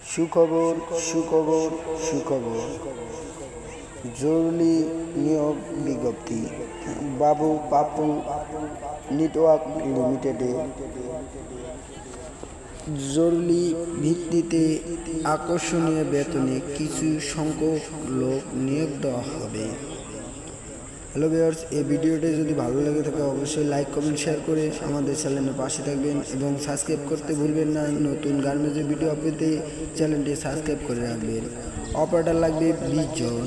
সুখবর সুখবর সুখবর জরুরি নিয়োগ বিজ্ঞপ্তি। বাবু পাপু নেটওয়ার্ক লিমিটেডে জরুরি ভিত্তিতে আকর্ষণীয় বেতনে কিছু সংখ্যক লোক নিয়োগ দেওয়া হবে। হ্যালো ভিউয়ার্স, এই ভিডিওটি যদি ভালো লেগে থাকে অবশ্যই লাইক কমেন্ট শেয়ার করে আমাদের চ্যানেলের পাশে থাকবেন এবং সাবস্ক্রাইব করতে ভুলবেন না। নতুন গার্মেন্টসের ভিডিও পেতে চ্যানেলটি সাবস্ক্রাইব করে রাখবেন। অপারেটর লাগবে 20 জন,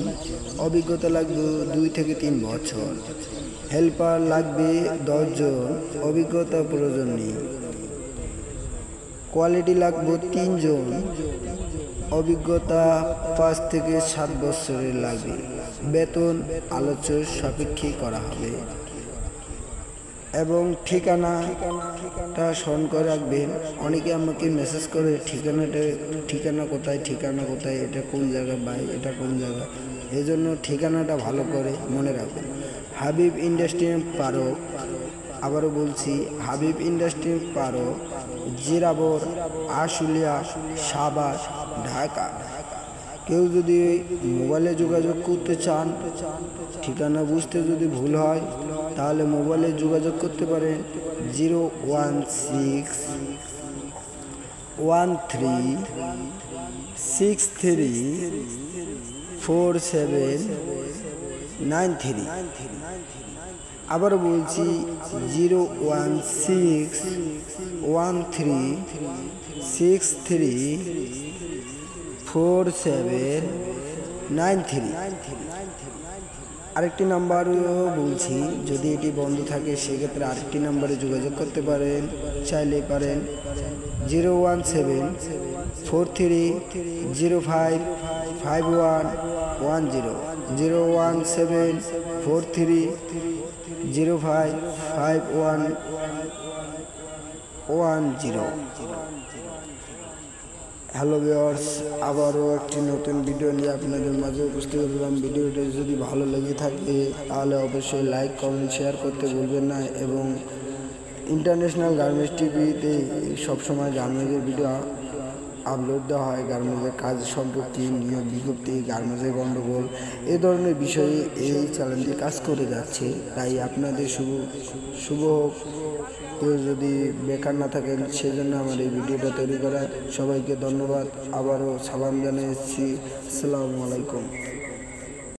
অভিজ্ঞতা লাগবে 2 থেকে 3 বছর। হেল্পার লাগবে 10 জন, অভিজ্ঞতা প্রয়োজন নেই। কোয়ালিটি লাগবে 3 জন, অভিজ্ঞতা 5 থেকে 7 বছরের লাগবে। বেতন আলোচ্য সাপেক্ষে করা হবে এবং ঠিকানাটা স্মরণ করে রাখবেন। অনেকে আমাকে মেসেজ করে ঠিকানা কোথায়, এটা কোন জায়গা ভাই, এটা কোন জায়গা, এই জন্য ঠিকানাটা ভালো করে মনে রাখবেন। হাবিব ইন্ডাস্ট্রি পার্ক, আবারও বলছি হাবিব ইন্ডাস্ট্রি পার্ক, জিরাবর, আশুলিয়া, সাভার, ঢাকা। কেউ যদি মোবাইলে যোগাযোগ করতে চান, ঠিকানা বুঝতে যদি ভুল হয় তাহলে মোবাইলে যোগাযোগ করতে পারেন 01613634793। আবারও বলছি 01613634793। আরেকটি নাম্বারও বলছি, যদি এটি বন্ধ থাকে সেক্ষেত্রে আরেকটি নাম্বারে যোগাযোগ করতে পারেন, চাইলে পারেন 01743055110, 01743055110। হ্যালো ভিউয়ার্স, আবারও একটি নতুন ভিডিও নিয়ে আপনাদের মাঝে উপস্থিত হলাম। ভিডিওটি যদি ভালো লেগে থাকে তাহলে অবশ্যই লাইক কমেন্ট শেয়ার করতে ভুলবেন না এবং ইন্টারন্যাশনাল গার্মেন্টস টিভিতে সবসময় গার্মেন্টসের ভিডিও আপলোড দেওয়া হয়। গার্মেন্টসের কাজ সম্পর্কে, নিয়োগ বিজ্ঞপ্তি, গার্মেন্টসের গণ্ডগোল, এ ধরনের বিষয়ে এই চ্যানেলটি কাজ করে যাচ্ছে। তাই আপনাদের শুভ হোক। কেউ যদি বেকার না থাকেন সেজন্য আমার এই ভিডিওটা তৈরি করা। সবাইকে ধন্যবাদ। আবারও সালাম জানিয়েছি। আসসালামু আলাইকুম।